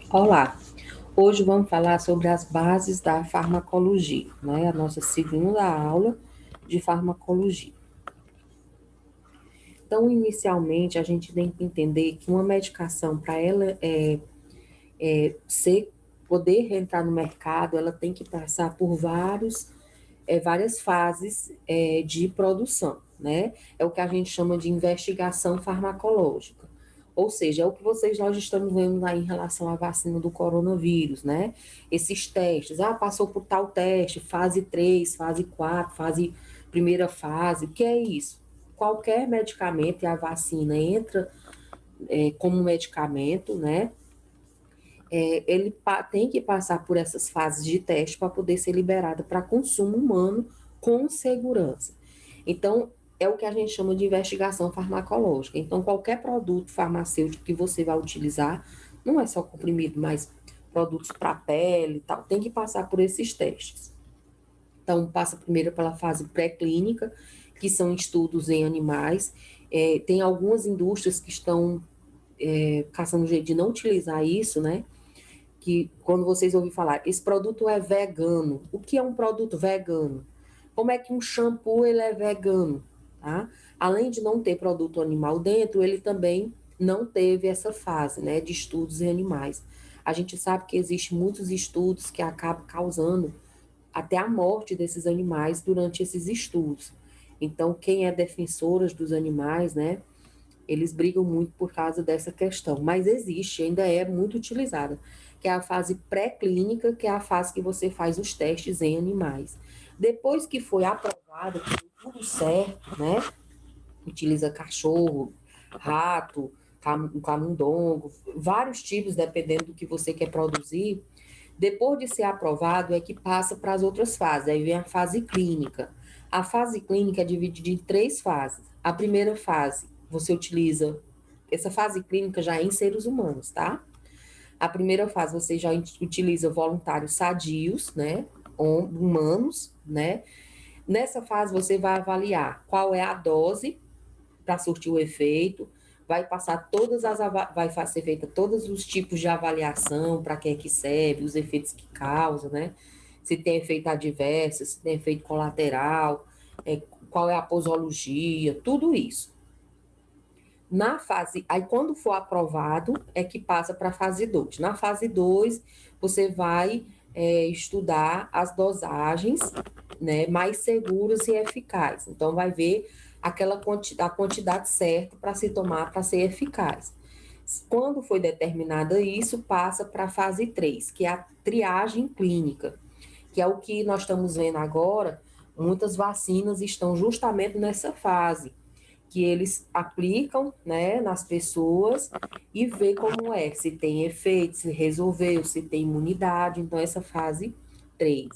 Olá, hoje vamos falar sobre as bases da farmacologia, né? A nossa segunda aula de farmacologia. Então, inicialmente, a gente tem que entender que uma medicação, para ela ser, poder entrar no mercado, ela tem que passar por várias fases de produção, né? É o que a gente chama de investigação farmacológica. Ou seja, é o que nós estamos vendo lá em relação à vacina do coronavírus, né? Esses testes, passou por tal teste, fase 3, fase 4, primeira fase, o que é isso? Qualquer medicamento, e a vacina entra como medicamento, né? Ele tem que passar por essas fases de teste para poder ser liberado para consumo humano com segurança. Então, é o que a gente chama de investigação farmacológica. Então, qualquer produto farmacêutico que você vai utilizar, não é só comprimido, mas produtos para pele e tal, tem que passar por esses testes. Então, passa primeiro pela fase pré-clínica, que são estudos em animais. Tem algumas indústrias que estão caçando um jeito de não utilizar isso, né? Que quando vocês ouvirem falar, esse produto é vegano. O que é um produto vegano? Como é que um shampoo ele é vegano? Tá? Além de não ter produto animal dentro, ele também não teve essa fase, né, de estudos em animais. A gente sabe que existem muitos estudos que acabam causando até a morte desses animais durante esses estudos. Então, quem é defensora dos animais, né, eles brigam muito por causa dessa questão, mas existe, ainda é muito utilizada, que é a fase pré-clínica, que é a fase que você faz os testes em animais. Depois que foi aprovado, que deu tudo certo, né? Utiliza cachorro, rato, camundongo, vários tipos, dependendo do que você quer produzir. Depois de ser aprovado, é que passa para as outras fases. Aí vem a fase clínica. A fase clínica é dividida em três fases. A primeira fase, você utiliza. Essa fase clínica já é em seres humanos, tá? A primeira fase, você já utiliza voluntários sadios, né? Humanos, né? Nessa fase, você vai avaliar qual é a dose para surtir o efeito, vai passar vai ser feita todos os tipos de avaliação, para que é que serve, os efeitos que causa, né? Se tem efeito adverso, se tem efeito colateral, qual é a posologia, tudo isso. Na fase, aí quando for aprovado, é que passa para a fase 2. Na fase 2, você vai estudar as dosagens, né, mais seguras e eficazes. Então, vai ver a quantidade certa para se tomar para ser eficaz. Quando foi determinada isso, passa para a fase 3, que é a triagem clínica, que é o que nós estamos vendo agora. Muitas vacinas estão justamente nessa fase, que eles aplicam, né, nas pessoas e vê como é, se tem efeito, se resolveu, se tem imunidade. Então, essa fase 3.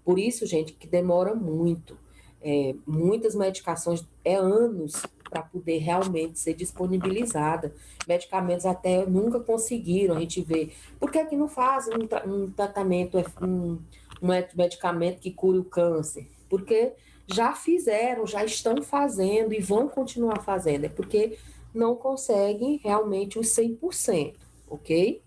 Por isso, gente, que demora muito. Muitas medicações, anos para poder realmente ser disponibilizada. Medicamentos até nunca conseguiram, a gente vê. Por que, que não fazem um tratamento, um medicamento que cure o câncer? Porque já fizeram, já estão fazendo e vão continuar fazendo. É porque não conseguem realmente os 100%, ok?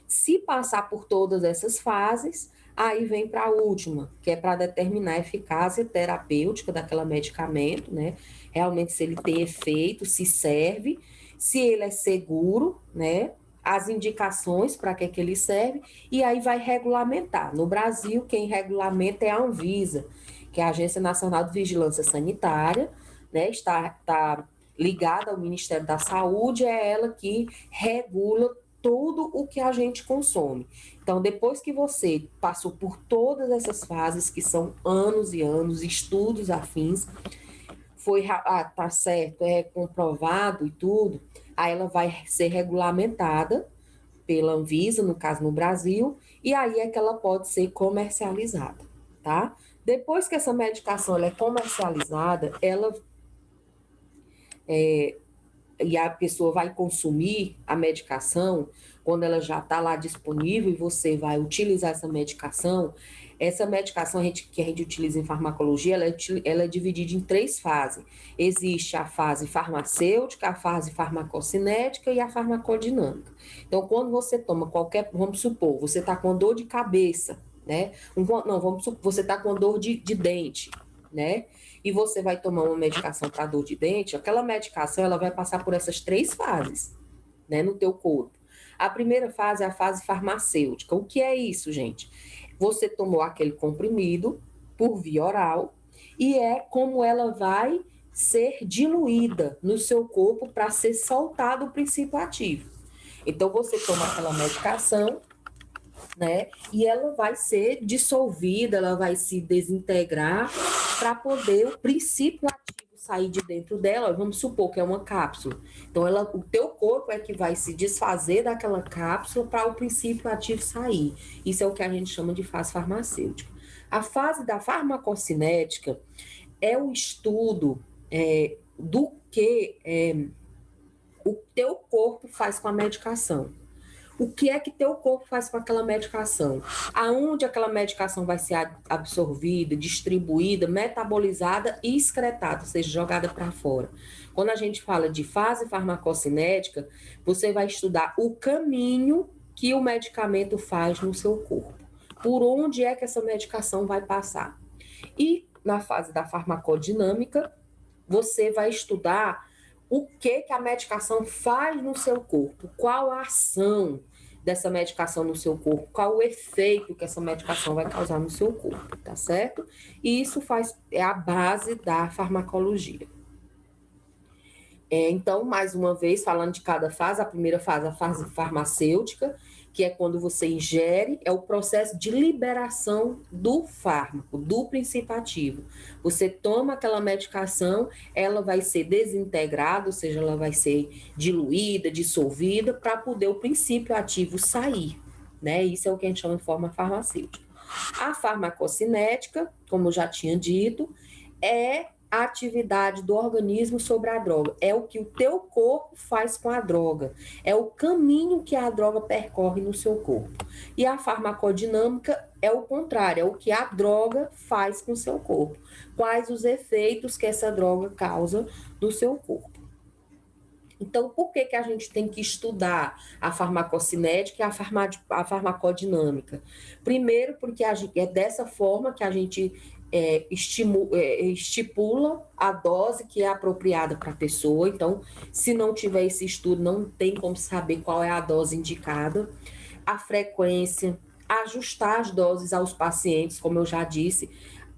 Se passar por todas essas fases, aí vem para a última, que é para determinar a eficácia terapêutica daquele medicamento, né? Realmente se ele tem efeito, se serve, se ele é seguro, né? As indicações para que ele serve, e aí vai regulamentar. No Brasil, quem regulamenta é a Anvisa, que é a Agência Nacional de Vigilância Sanitária, né? Está ligada ao Ministério da Saúde, é ela que regula tudo o que a gente consome. Então, depois que você passou por todas essas fases, que são anos e anos, estudos afins, tá certo, é comprovado e tudo, aí ela vai ser regulamentada pela Anvisa, no caso no Brasil, e aí é que ela pode ser comercializada, tá? Depois que essa medicação ela é comercializada, e a pessoa vai consumir a medicação, quando ela já está lá disponível e você vai utilizar essa medicação que a gente utiliza em farmacologia, ela é dividida em 3 fases. Existe a fase farmacêutica, a fase farmacocinética e a farmacodinâmica. Então, quando você toma vamos supor, você está com dor de cabeça, né? Vamos supor, você está com dor de dente, né? E você vai tomar uma medicação para dor de dente, aquela medicação ela vai passar por essas 3 fases, né, no teu corpo. A primeira fase é a fase farmacêutica. O que é isso, gente? Você tomou aquele comprimido por via oral e é como ela vai ser diluída no seu corpo para ser soltado o princípio ativo. Então, você toma aquela medicação, né? E ela vai ser dissolvida, ela vai se desintegrar para poder o princípio ativo sair de dentro dela. Vamos supor que é uma cápsula. Então, o teu corpo é que vai se desfazer daquela cápsula para o princípio ativo sair. Isso é o que a gente chama de fase farmacêutica. A fase da farmacocinética é o estudo do que o teu corpo faz com a medicação. O que é que teu corpo faz com aquela medicação? Aonde aquela medicação vai ser absorvida, distribuída, metabolizada e excretada, ou seja, jogada para fora. Quando a gente fala de fase farmacocinética, você vai estudar o caminho que o medicamento faz no seu corpo. Por onde é que essa medicação vai passar? E na fase da farmacodinâmica, você vai estudar o que a medicação faz no seu corpo, qual a ação dessa medicação no seu corpo, qual o efeito que essa medicação vai causar no seu corpo, tá certo? E isso é a base da farmacologia. Então, mais uma vez, falando de cada fase, a primeira fase, a fase farmacêutica, que é quando você ingere, é o processo de liberação do fármaco, do princípio ativo. Você toma aquela medicação, ela vai ser desintegrada, ou seja, ela vai ser diluída, dissolvida, para poder o princípio ativo sair, né? Isso é o que a gente chama de forma farmacêutica. A farmacocinética, como eu já tinha dito, é a atividade do organismo sobre a droga. É o que o teu corpo faz com a droga. É o caminho que a droga percorre no seu corpo. E a farmacodinâmica é o contrário, é o que a droga faz com o seu corpo. Quais os efeitos que essa droga causa no seu corpo. Então, por que a gente tem que estudar a farmacocinética e a farmacodinâmica? Primeiro, porque é dessa forma que a gente estipula a dose que é apropriada para a pessoa. Então, se não tiver esse estudo, não tem como saber qual é a dose indicada, a frequência, ajustar as doses aos pacientes, como eu já disse,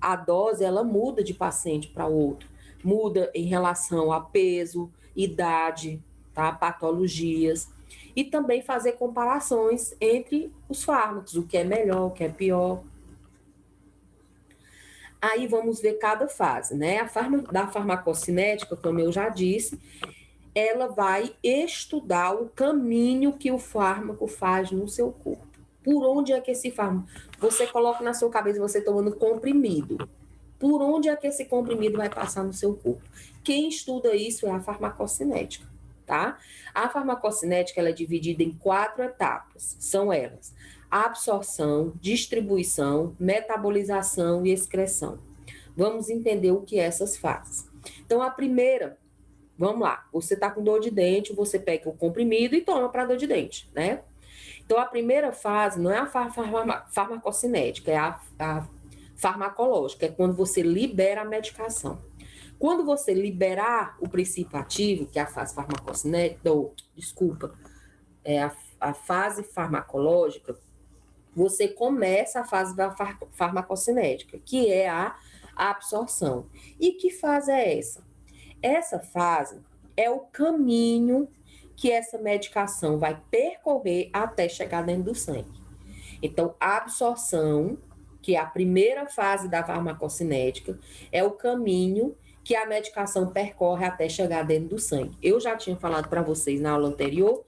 a dose ela muda de paciente para outro, muda em relação a peso, idade, tá? Patologias, e também fazer comparações entre os fármacos, o que é melhor, o que é pior. Aí vamos ver cada fase, né? Da farmacocinética, como eu já disse, ela vai estudar o caminho que o fármaco faz no seu corpo. Por onde é que esse fármaco... Você coloca na sua cabeça, você tomando comprimido. Por onde é que esse comprimido vai passar no seu corpo? Quem estuda isso é a farmacocinética, tá? A farmacocinética, ela é dividida em 4 etapas. São elas: absorção, distribuição, metabolização e excreção. Vamos entender o que essas fazem. Então, a primeira, vamos lá, você está com dor de dente, você pega o comprimido e toma para dor de dente, né? Então, a primeira fase não é a farmacocinética, é a farmacológica, é quando você libera a medicação. Quando você liberar o princípio ativo, que é a fase farmacocinética, a fase farmacológica, você começa a fase da farmacocinética, que é a absorção. E que fase é essa? Essa fase é o caminho que essa medicação vai percorrer até chegar dentro do sangue. Então, a absorção, que é a primeira fase da farmacocinética, é o caminho que a medicação percorre até chegar dentro do sangue. Eu já tinha falado para vocês na aula anterior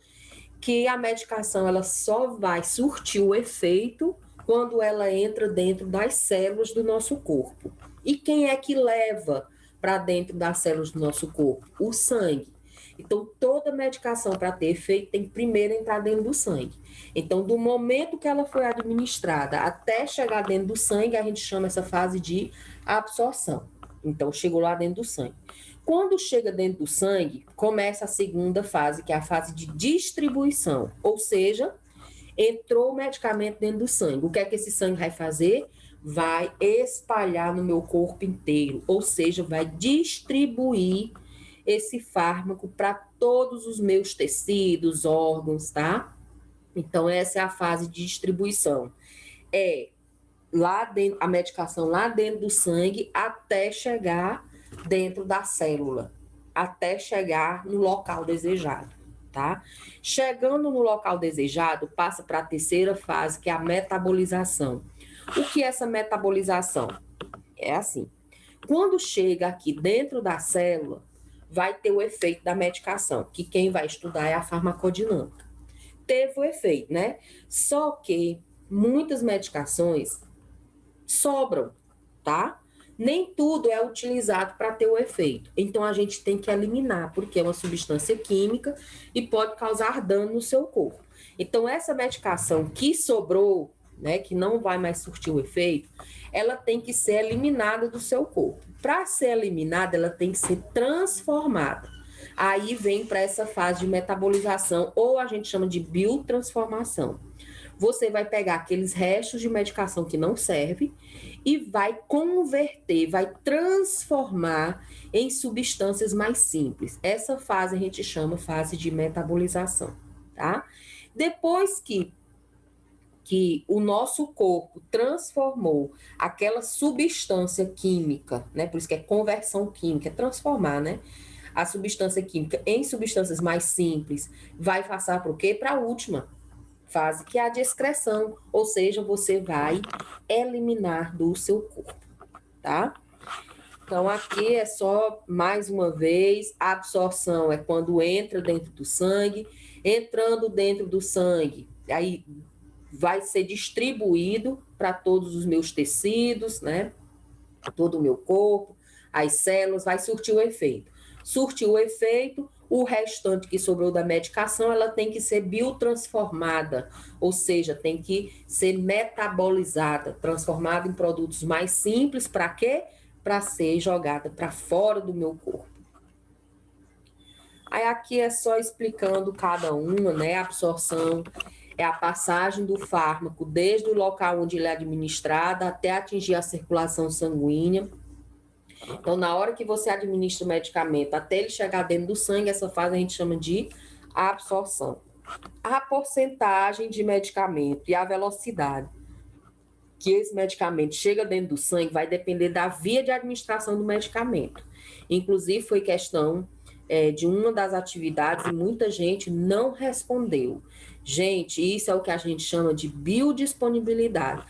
que a medicação ela só vai surtir o efeito quando ela entra dentro das células do nosso corpo. E quem é que leva para dentro das células do nosso corpo? O sangue. Então, toda medicação, para ter efeito, tem que primeiro entrar dentro do sangue. Então, do momento que ela foi administrada até chegar dentro do sangue, a gente chama essa fase de absorção. Então, chegou lá dentro do sangue. Quando chega dentro do sangue, começa a segunda fase, que é a fase de distribuição. Ou seja, entrou o medicamento dentro do sangue. O que é que esse sangue vai fazer? Vai espalhar no meu corpo inteiro. Ou seja, vai distribuir esse fármaco para todos os meus tecidos, órgãos, tá? Então, essa é a fase de distribuição. É lá dentro, a medicação lá dentro do sangue até chegar dentro da célula, até chegar no local desejado, tá? Chegando no local desejado, passa para a terceira fase, que é a metabolização. O que é essa metabolização? É assim, quando chega aqui dentro da célula, vai ter o efeito da medicação, que quem vai estudar é a farmacodinâmica. Teve o efeito, né? Só que muitas medicações sobram, tá? Nem tudo é utilizado para ter o efeito. Então a gente tem que eliminar, porque é uma substância química e pode causar dano no seu corpo. Então essa medicação que sobrou, né, que não vai mais surtir o efeito, ela tem que ser eliminada do seu corpo. Para ser eliminada, ela tem que ser transformada. Aí vem para essa fase de metabolização, ou a gente chama de biotransformação. Você vai pegar aqueles restos de medicação que não serve e vai converter, vai transformar em substâncias mais simples. Essa fase a gente chama fase de metabolização, tá? Depois que o nosso corpo transformou aquela substância química, né? Por isso que é conversão química, é transformar, né? A substância química em substâncias mais simples, vai passar para o quê? Para a última fase, que é a de excreção, ou seja, você vai eliminar do seu corpo, tá? Então, aqui é só, mais uma vez, a absorção é quando entra dentro do sangue, entrando dentro do sangue, aí vai ser distribuído para todos os meus tecidos, né? Todo o meu corpo, as células, vai surtir o efeito. Surtiu o efeito, o restante que sobrou da medicação, ela tem que ser biotransformada, ou seja, tem que ser metabolizada, transformada em produtos mais simples, para quê? Para ser jogada para fora do meu corpo. Aí aqui é só explicando cada uma, né? A absorção é a passagem do fármaco desde o local onde ele é administrado até atingir a circulação sanguínea. Então, na hora que você administra o medicamento até ele chegar dentro do sangue, essa fase a gente chama de absorção. A porcentagem de medicamento e a velocidade que esse medicamento chega dentro do sangue vai depender da via de administração do medicamento. Inclusive, foi questão de uma das atividades e muita gente não respondeu. Gente, isso é o que a gente chama de biodisponibilidade.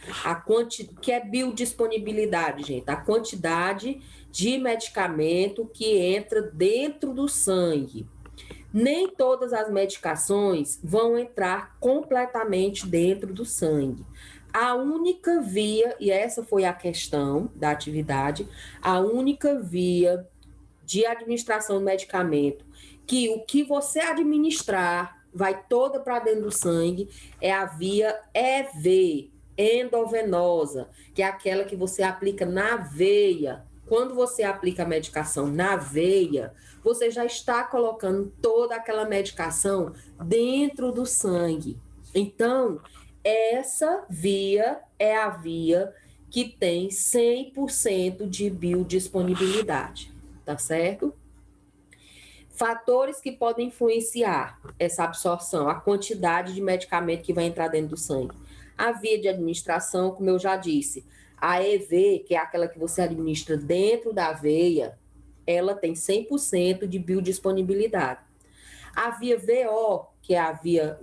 Que é biodisponibilidade, gente? A quantidade de medicamento que entra dentro do sangue. Nem todas as medicações vão entrar completamente dentro do sangue. A única via, e essa foi a questão da atividade, a única via de administração do medicamento, que o que você administrar vai toda para dentro do sangue, é a via EV, endovenosa, que é aquela que você aplica na veia. Quando você aplica a medicação na veia, você já está colocando toda aquela medicação dentro do sangue. Então, essa via é a via que tem 100% de biodisponibilidade, tá certo? Fatores que podem influenciar essa absorção, a quantidade de medicamento que vai entrar dentro do sangue. A via de administração, como eu já disse, a EV, que é aquela que você administra dentro da veia, ela tem 100% de biodisponibilidade. A via VO, que é a via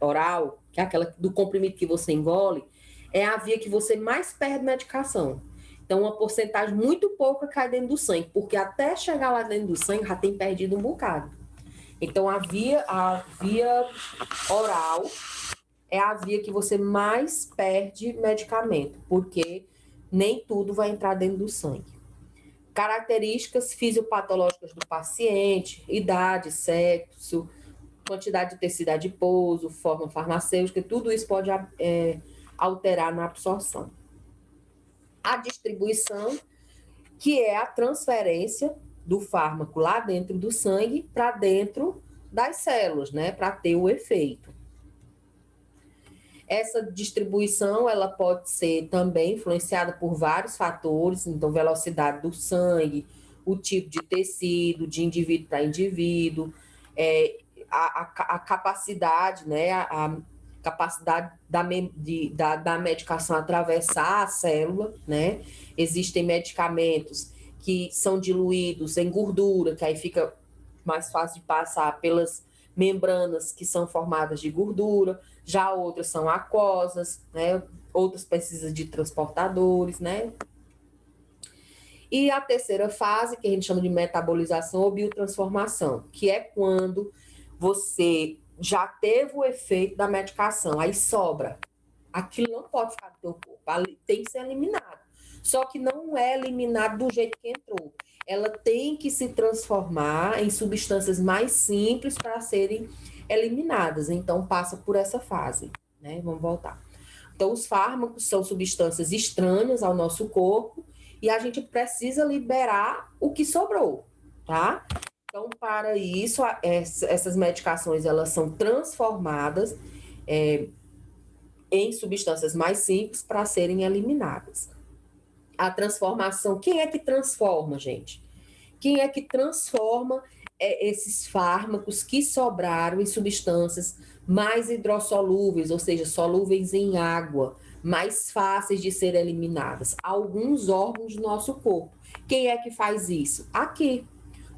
oral, que é aquela do comprimido que você engole, é a via que você mais perde medicação. Então, uma porcentagem muito pouca cai dentro do sangue, porque até chegar lá dentro do sangue já tem perdido um bocado. Então, a via oral é a via que você mais perde medicamento, porque nem tudo vai entrar dentro do sangue. Características fisiopatológicas do paciente, idade, sexo, quantidade de tecido adiposo, forma farmacêutica, tudo isso pode alterar na absorção. A distribuição, que é a transferência do fármaco lá dentro do sangue para dentro das células, né, para ter o efeito. Essa distribuição, ela pode ser também influenciada por vários fatores, então velocidade do sangue, o tipo de tecido, de indivíduo para indivíduo, a capacidade, né, a capacidade da medicação atravessar a célula, né? Existem medicamentos que são diluídos em gordura, que aí fica mais fácil de passar pelas membranas que são formadas de gordura, já outras são aquosas, né? Outras precisam de transportadores, né? E a terceira fase, que a gente chama de metabolização ou biotransformação, que é quando você já teve o efeito da medicação, aí sobra. Aquilo não pode ficar no teu corpo, tem que ser eliminado. Só que não é eliminado do jeito que entrou. Ela tem que se transformar em substâncias mais simples para serem eliminadas. Então, passa por essa fase, né? Vamos voltar. Então, os fármacos são substâncias estranhas ao nosso corpo e a gente precisa liberar o que sobrou, tá? Então, para isso, essas medicações, elas são transformadas em substâncias mais simples para serem eliminadas. A transformação, quem é que transforma, gente? Quem é que transforma esses fármacos que sobraram em substâncias mais hidrossolúveis, ou seja, solúveis em água, mais fáceis de ser eliminadas? Alguns órgãos do nosso corpo. Quem é que faz isso? Aqui.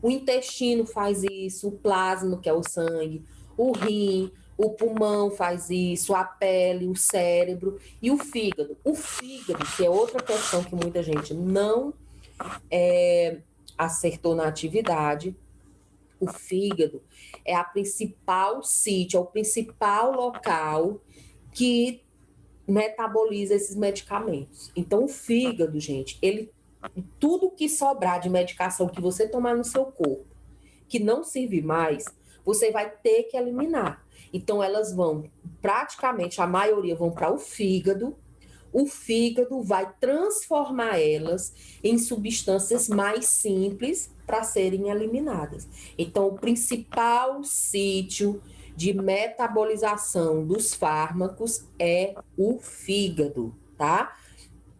O intestino faz isso, o plasma, que é o sangue, o rim, o pulmão faz isso, a pele, o cérebro e o fígado. O fígado, que é outra questão que muita gente não acertou na atividade, o fígado é a principal sítio, é o principal local que metaboliza esses medicamentos. Então, o fígado, gente, tudo que sobrar de medicação que você tomar no seu corpo, que não serve mais, você vai ter que eliminar. Então, elas vão, praticamente, a maioria vão para o fígado vai transformar elas em substâncias mais simples para serem eliminadas. Então, o principal sítio de metabolização dos fármacos é o fígado, tá?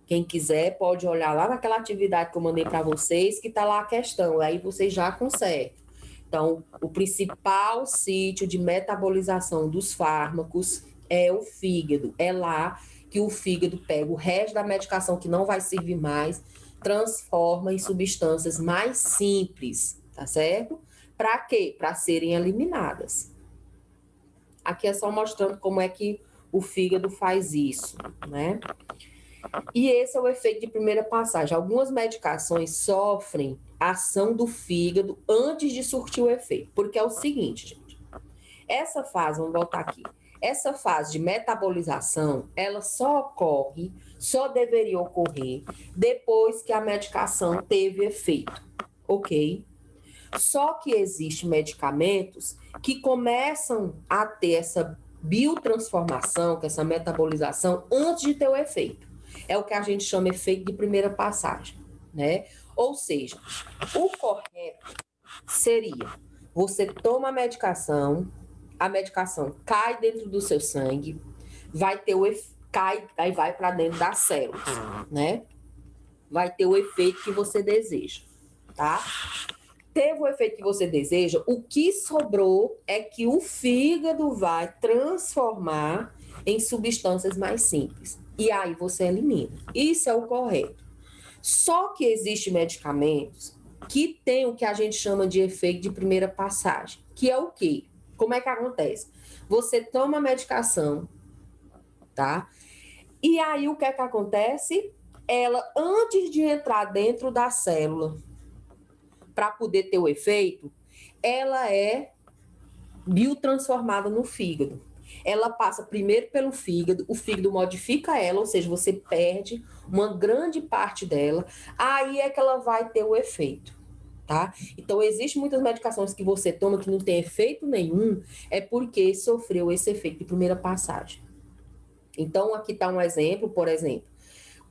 Quem quiser pode olhar lá naquela atividade que eu mandei para vocês, que está lá a questão, aí vocês já consertam. Então, o principal sítio de metabolização dos fármacos é o fígado. É lá que o fígado pega o resto da medicação que não vai servir mais, transforma em substâncias mais simples, tá certo? Para quê? Para serem eliminadas. Aqui é só mostrando como é que o fígado faz isso, né? E esse é o efeito de primeira passagem. Algumas medicações sofrem ação do fígado antes de surtir o efeito. Porque é o seguinte, gente. Essa fase, vamos voltar aqui. Essa fase de metabolização, ela só deveria ocorrer depois que a medicação teve efeito, ok? Só que existem medicamentos que começam a ter essa biotransformação, que é essa metabolização, antes de ter o efeito. É o que a gente chama de efeito de primeira passagem, né? Ou seja, o correto seria você toma a medicação cai dentro do seu sangue, vai ter aí vai para dentro das células, né? Vai ter o efeito que você deseja, tá? Teve o efeito que você deseja, o que sobrou é que o fígado vai transformar em substâncias mais simples. E aí você elimina. Isso é o correto. Só que existem medicamentos que tem o que a gente chama de efeito de primeira passagem, que é o quê? Como é que acontece? Você toma a medicação, tá? E aí o que é que acontece? Ela, antes de entrar dentro da célula, para poder ter o efeito, ela é biotransformada no fígado. ela passa primeiro pelo fígado, o fígado modifica ela, ou seja, você perde uma grande parte dela, aí é que ela vai ter o efeito, tá? Então, existem muitas medicações que você toma que não tem efeito nenhum, é porque sofreu esse efeito de primeira passagem. Então, aqui está um exemplo, por exemplo,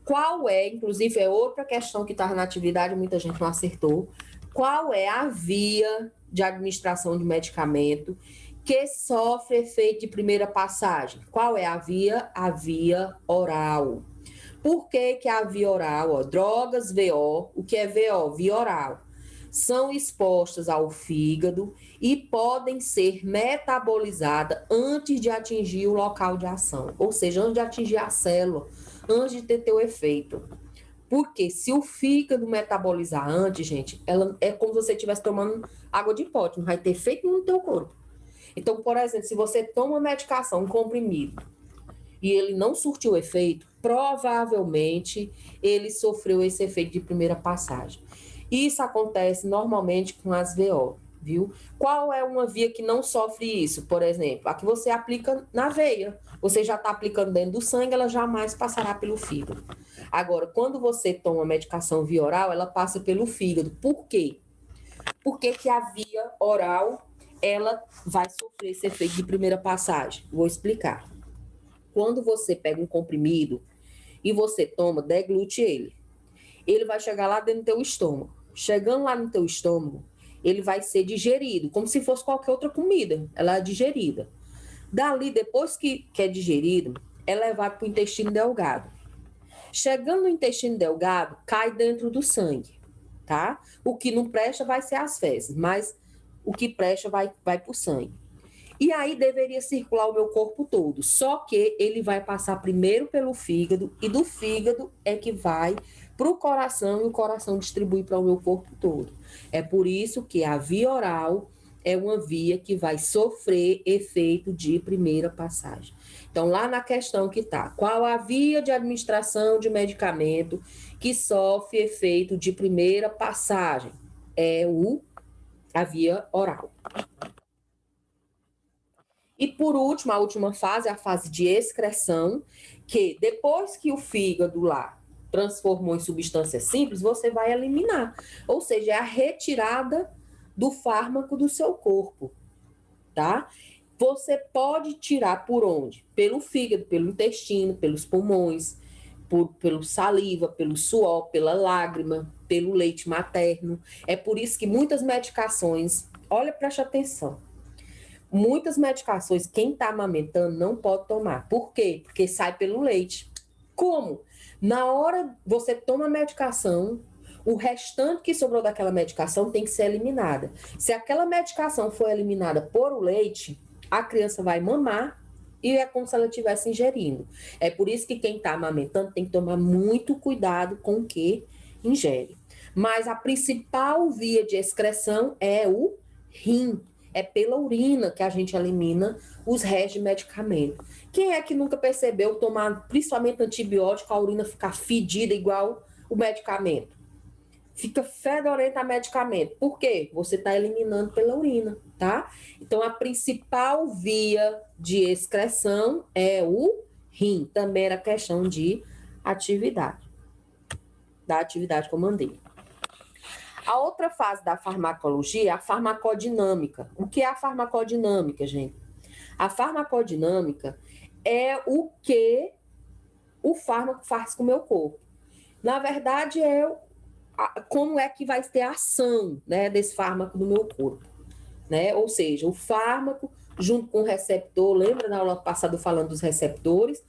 qual é, inclusive é outra questão que está na atividade, muita gente não acertou, qual é a via de administração de medicamento que sofre efeito de primeira passagem? Qual é a via? A via oral. Por que que a via oral? Ó, drogas VO, o que é VO? Via oral. São expostas ao fígado e podem ser metabolizadas antes de atingir o local de ação, ou seja, antes de atingir a célula, antes de ter o efeito. Porque se o fígado metabolizar antes, gente, ela é como se você estivesse tomando água de pote, não vai ter efeito nenhum no teu corpo. Então, por exemplo, se você toma uma medicação, um comprimido, e ele não surtiu efeito, provavelmente ele sofreu esse efeito de primeira passagem. Isso acontece normalmente com as VO, viu? Qual é uma via que não sofre isso? Por exemplo, a que você aplica na veia. Você já está aplicando dentro do sangue, ela jamais passará pelo fígado. Agora, quando você toma medicação via oral, ela passa pelo fígado. Por quê? Porque que a via oral, ela vai sofrer esse efeito de primeira passagem. Vou explicar. Quando você pega um comprimido e você toma, deglute ele vai chegar lá dentro do teu estômago. Chegando lá no teu estômago, ele vai ser digerido, como se fosse qualquer outra comida. Ela é digerida. Dali, depois que é digerido, é levado para o intestino delgado. Chegando no intestino delgado, cai dentro do sangue, tá? O que não presta vai ser as fezes, mas o que presta vai para o sangue. E aí deveria circular o meu corpo todo, só que ele vai passar primeiro pelo fígado, e do fígado é que vai para o coração, e o coração distribui para o meu corpo todo. É por isso que a via oral é uma via que vai sofrer efeito de primeira passagem. Então, lá na questão que está, qual a via de administração de medicamento que sofre efeito de primeira passagem? É a via oral. E por último, a última fase, a fase de excreção, que depois que o fígado lá transformou em substância simples, você vai eliminar. Ou seja, é a retirada do fármaco do seu corpo, tá? Você pode tirar por onde? Pelo fígado, pelo intestino, pelos pulmões, pelo saliva, pelo suor, pela lágrima, pelo leite materno. É por isso que muitas medicações, olha, preste atenção, muitas medicações, quem está amamentando não pode tomar. Por quê? Porque sai pelo leite. Como? Na hora você toma a medicação, o restante que sobrou daquela medicação tem que ser eliminada. Se aquela medicação for eliminada por o leite, a criança vai mamar e é como se ela estivesse ingerindo. É por isso que quem está amamentando tem que tomar muito cuidado com o que ingere. Mas a principal via de excreção é o rim. É pela urina que a gente elimina os restos de medicamento. Quem é que nunca percebeu tomar, principalmente antibiótico, a urina ficar fedida igual o medicamento? Fica fedorenta a medicamento. Por quê? Você está eliminando pela urina, tá? Então, a principal via de excreção é o rim. Também era questão de atividade, da atividade que eu mandei. A outra fase da farmacologia é a farmacodinâmica. O que é a farmacodinâmica, gente? A farmacodinâmica é o que o fármaco faz com o meu corpo. Na verdade, como é que vai ter a ação, né, desse fármaco no meu corpo, né? Ou seja, o fármaco junto com o receptor, lembra na aula passada falando dos receptores?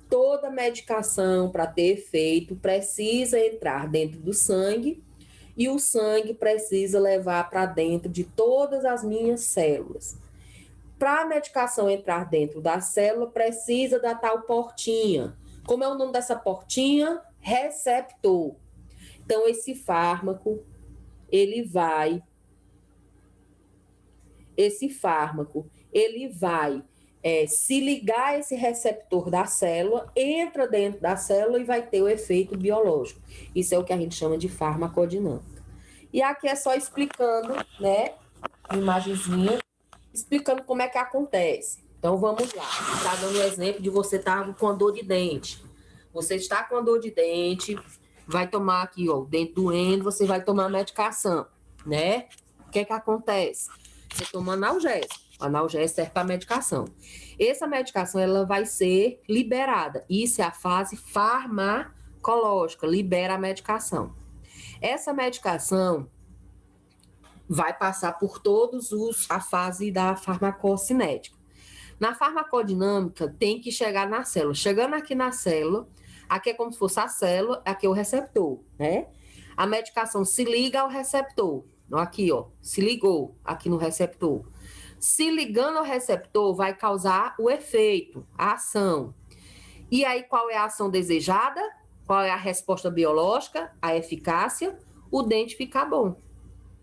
Toda medicação para ter efeito precisa entrar dentro do sangue, e o sangue precisa levar para dentro de todas as minhas células. Para a medicação entrar dentro da célula, precisa da tal portinha. Como é o nome dessa portinha? Receptor. Então, esse fármaco, ele vai se ligar a esse receptor da célula, entra dentro da célula e vai ter o efeito biológico. Isso é o que a gente chama de farmacodinâmica. E aqui é só explicando, né, uma imagenzinha, explicando como é que acontece. Então, vamos lá. Está dando o exemplo de você estar com dor de dente. Você está com dor de dente, vai tomar aqui, ó, o dente doendo, você vai tomar medicação, né? O que é que acontece? Você toma analgésico. O analgésico serve para medicação. Essa medicação, ela vai ser liberada. Isso é a fase farmacológica, libera a medicação. Essa medicação vai passar por a fase da farmacocinética. Na farmacodinâmica, tem que chegar na célula. Chegando aqui na célula, aqui é como se fosse a célula, aqui é o receptor, né? A medicação se liga ao receptor. Aqui, ó, se ligou aqui no receptor. Se ligando ao receptor, vai causar o efeito, a ação. E aí, qual é a ação desejada? Qual é a resposta biológica? A eficácia? O dente ficar bom,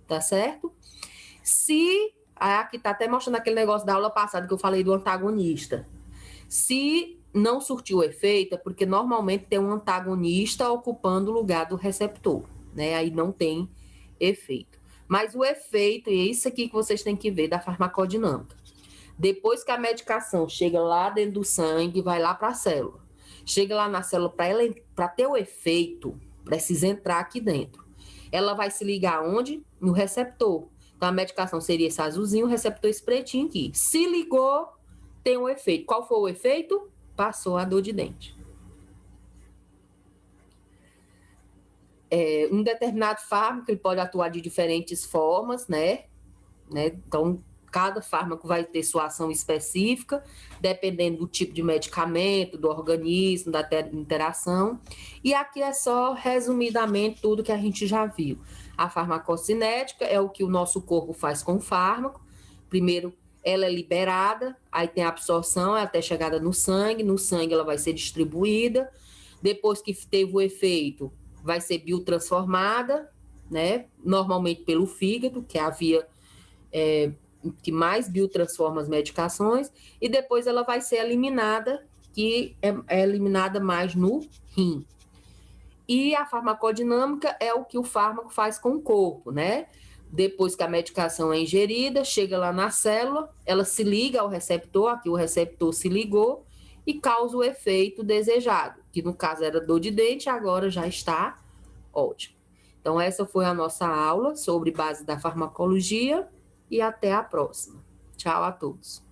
tá certo? Se aqui está até mostrando aquele negócio da aula passada que eu falei do antagonista. Se não surtiu efeito, é porque normalmente tem um antagonista ocupando o lugar do receptor, né? Aí não tem efeito. Mas o efeito, e é isso aqui que vocês têm que ver da farmacodinâmica. Depois que a medicação chega lá dentro do sangue, vai lá para a célula. Chega lá na célula, para ter o efeito, precisa entrar aqui dentro. Ela vai se ligar onde? No receptor. Então, a medicação seria esse azulzinho, o receptor esse pretinho aqui. Se ligou, tem um efeito. Qual foi o efeito? Passou a dor de dente. Um determinado fármaco ele pode atuar de diferentes formas, né? Então, cada fármaco vai ter sua ação específica, dependendo do tipo de medicamento, do organismo, da interação. E aqui é só, resumidamente, tudo que a gente já viu. A farmacocinética é o que o nosso corpo faz com o fármaco. Primeiro, ela é liberada, aí tem a absorção até chegada no sangue ela vai ser distribuída. Depois que teve o efeito, vai ser biotransformada, né? Normalmente pelo fígado, que é a via que mais biotransforma as medicações, e depois ela vai ser eliminada, que é eliminada mais no rim. E a farmacodinâmica é o que o fármaco faz com o corpo, né? Depois que a medicação é ingerida, chega lá na célula, ela se liga ao receptor, aqui o receptor se ligou e causa o efeito desejado, que no caso era dor de dente, agora já está ótimo. Então, essa foi a nossa aula sobre base da farmacologia e até a próxima. Tchau a todos.